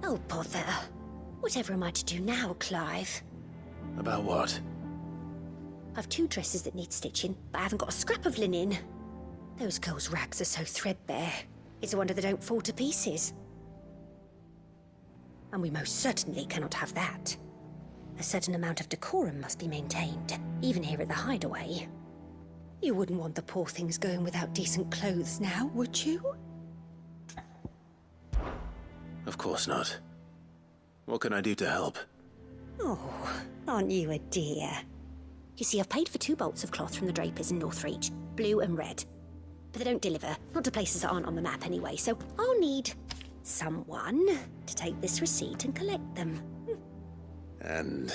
Oh, bother. Whatever am I to do now, Clive? About what? I've 2 dresses that need stitching, but I haven't got a scrap of linen. Those girls' rags are so threadbare. It's a wonder they don't fall to pieces. And we most certainly cannot have that. A certain amount of decorum must be maintained, even here at the Hideaway. You wouldn't want the poor things going without decent clothes now, would you? Of course not. What can I do to help? Oh, aren't you a dear? You see, I've paid for 2 bolts of cloth from the drapers in Northreach, blue and red. But they don't deliver, not to places that aren't on the map anyway, so I'll need someone to take this receipt and collect them. And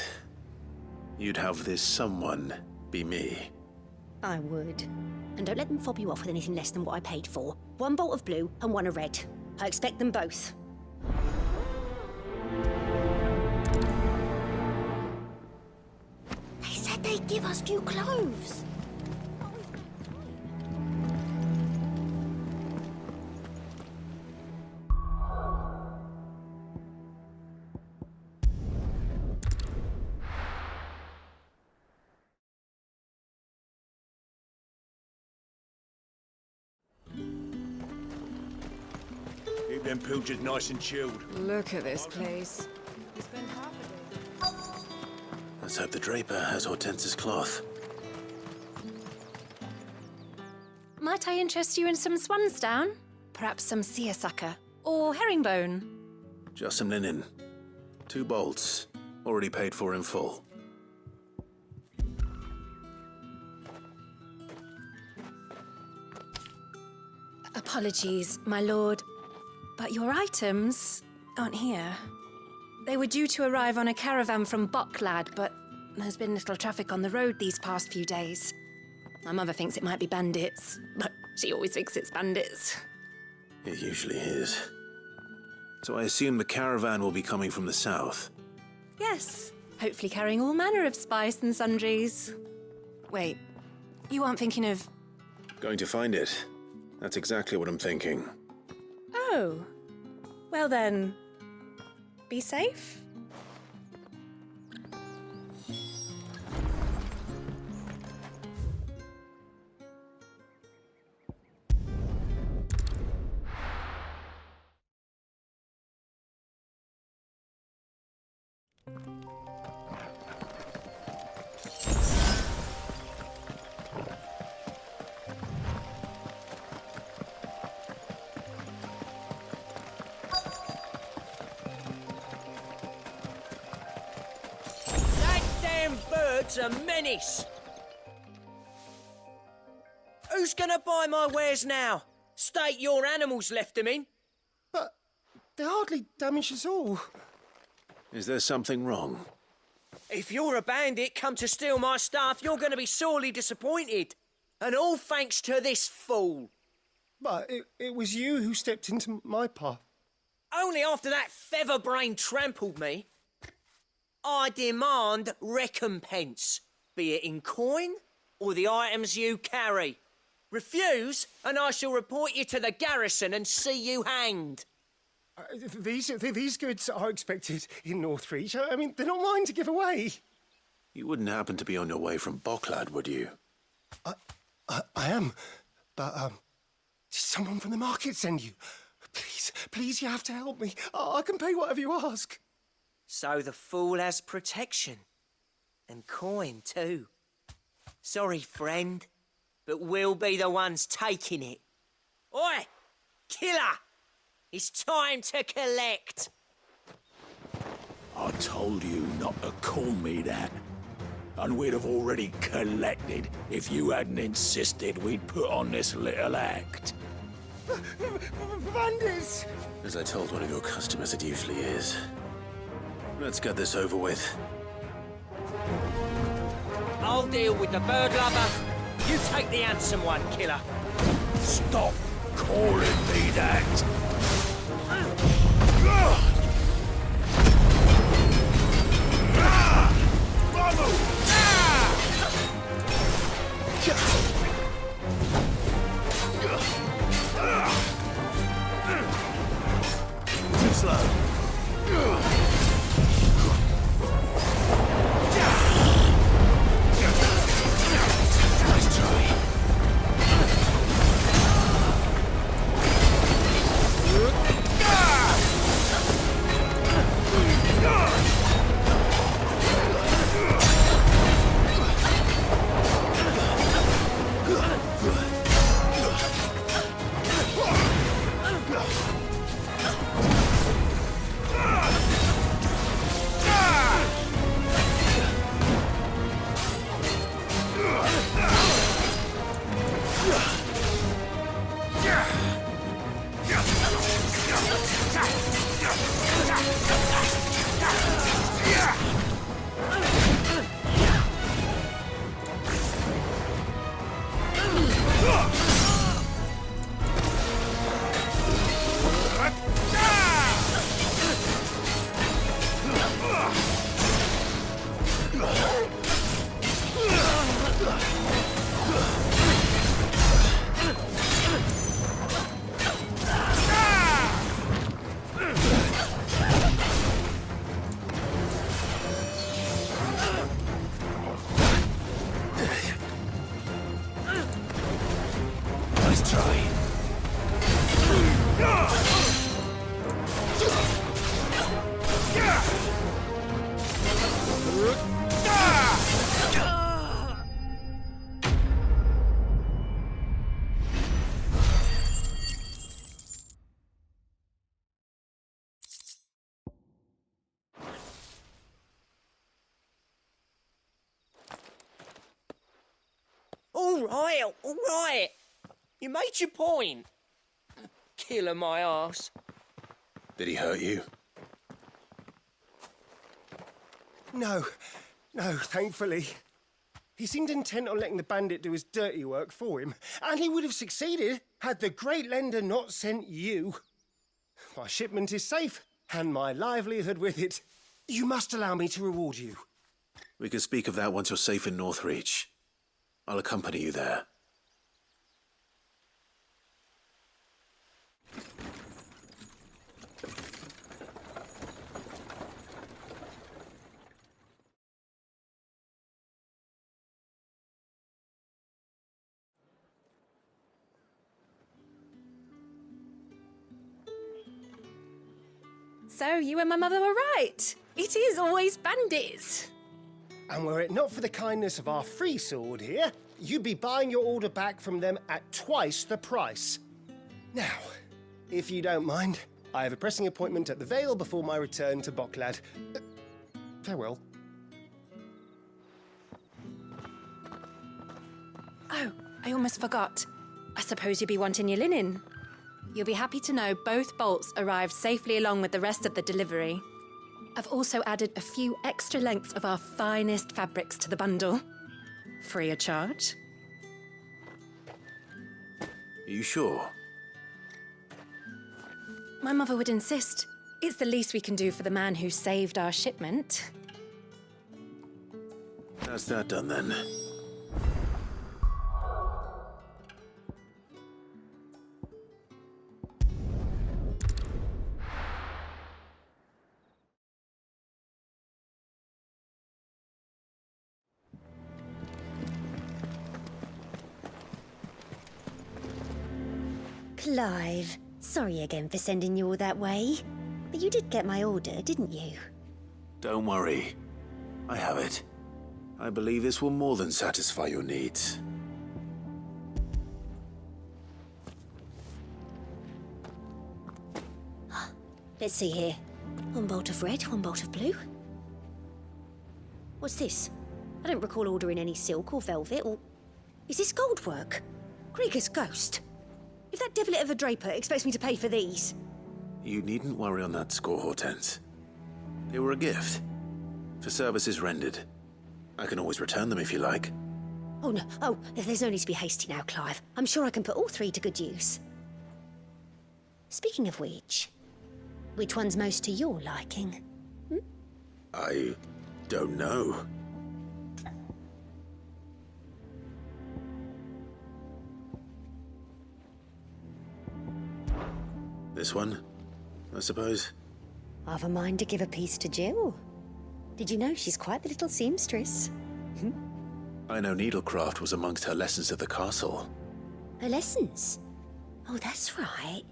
you'd have this someone be me? I would. And don't let them fob you off with anything less than what I paid for. 1 bolt of blue and 1 of red. I expect them both. They said they'd give us new clothes. Keep them pilchers nice and chilled. Look at this place. We spent half a day. Let's hope the draper has Hortense's cloth. Might I interest you in some swansdown? Perhaps some seersucker? Or herringbone? Just some linen. 2 bolts. Already paid for in full. Apologies, my lord. But your items aren't here. They were due to arrive on a caravan from Bocklad, but there's been little traffic on the road these past few days. My mother thinks it might be bandits, but she always thinks it's bandits. It usually is. So I assume the caravan will be coming from the south. Yes, hopefully carrying all manner of spice and sundries. Wait, you aren't thinking of... Going to find it. That's exactly what I'm thinking. Oh, well then, be safe. Bird's a menace. Who's gonna buy my wares now? State your animals left them in. But they hardly damage us all. Is there something wrong? If you're a bandit come to steal my stuff, you're gonna be sorely disappointed. And all thanks to this fool. But it was you who stepped into my path. Only after that featherbrain trampled me. I demand recompense, be it in coin or the items you carry. Refuse, and I shall report you to the garrison and see you hanged. These goods are expected in Northreach. I mean, they're not mine to give away. You wouldn't happen to be on your way from Bocklad, would you? I am, but did someone from the market send you? Please, you have to help me. I can pay whatever you ask. So the fool has protection. And coin, too. Sorry, friend, but we'll be the ones taking it. Oi! Killer! It's time to collect! I told you not to call me that. And we'd have already collected if you hadn't insisted we'd put on this little act. Bandits! As I told one of your customers, it usually is. Let's get this over with. I'll deal with the bird lover. You take the handsome one, killer. Stop calling me that! Too slow. All right. You made your point. Killer my ass. Did he hurt you? No, thankfully. He seemed intent on letting the bandit do his dirty work for him, and he would have succeeded had the great lender not sent you. My shipment is safe, and my livelihood with it. You must allow me to reward you. We can speak of that once you're safe in Northreach. I'll accompany you there. So you and my mother were right. It is always bandits. And were it not for the kindness of our free sword here, you'd be buying your order back from them at twice the price. Now, if you don't mind, I have a pressing appointment at the Vale before my return to Boklad. Farewell. Oh, I almost forgot. I suppose you'll be wanting your linen. You'll be happy to know both bolts arrived safely along with the rest of the delivery. I've also added a few extra lengths of our finest fabrics to the bundle. Free of charge. Are you sure? My mother would insist. It's the least we can do for the man who saved our shipment. That's that done then. Clive, sorry again for sending you all that way. But you did get my order, didn't you? Don't worry. I have it. I believe this will more than satisfy your needs. Let's see here. One bolt of red, one bolt of blue. What's this? I don't recall ordering any silk or velvet, or... Is this gold work? Krieger's ghost. If that devil of a draper expects me to pay for these... You needn't worry on that score, Hortense. They were a gift. For services rendered. I can always return them if you like. Oh, no. Oh, there's no need to be hasty now, Clive. I'm sure I can put all three to good use. Speaking of which one's most to your liking? I don't know. This one, I suppose. I've a mind to give a piece to Jill. Did you know she's quite the little seamstress? I know needlecraft was amongst her lessons at the castle. Her lessons? Oh, that's right.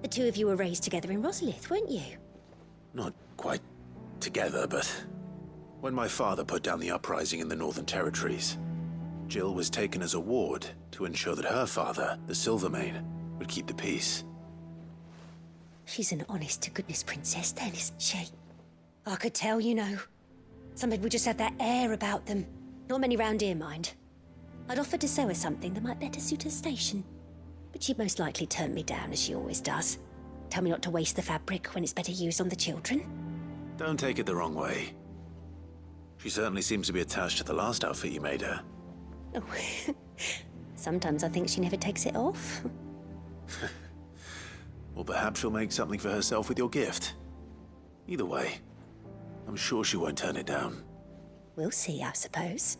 The two of you were raised together in Rosalith, weren't you? Not quite together, but when my father put down the uprising in the Northern Territories, Jill was taken as a ward to ensure that her father, the Silvermane, would keep the peace. She's an honest-to-goodness princess then, isn't she? I could tell, you know. Some people just have that air about them. Not many round here, mind. I'd offered to sew her something that might better suit her station. But she'd most likely turn me down, as she always does. Tell me not to waste the fabric when it's better used on the children. Don't take it the wrong way. She certainly seems to be attached to the last outfit you made her. Oh, sometimes I think she never takes it off. Or perhaps she'll make something for herself with your gift. Either way, I'm sure she won't turn it down. We'll see, I suppose.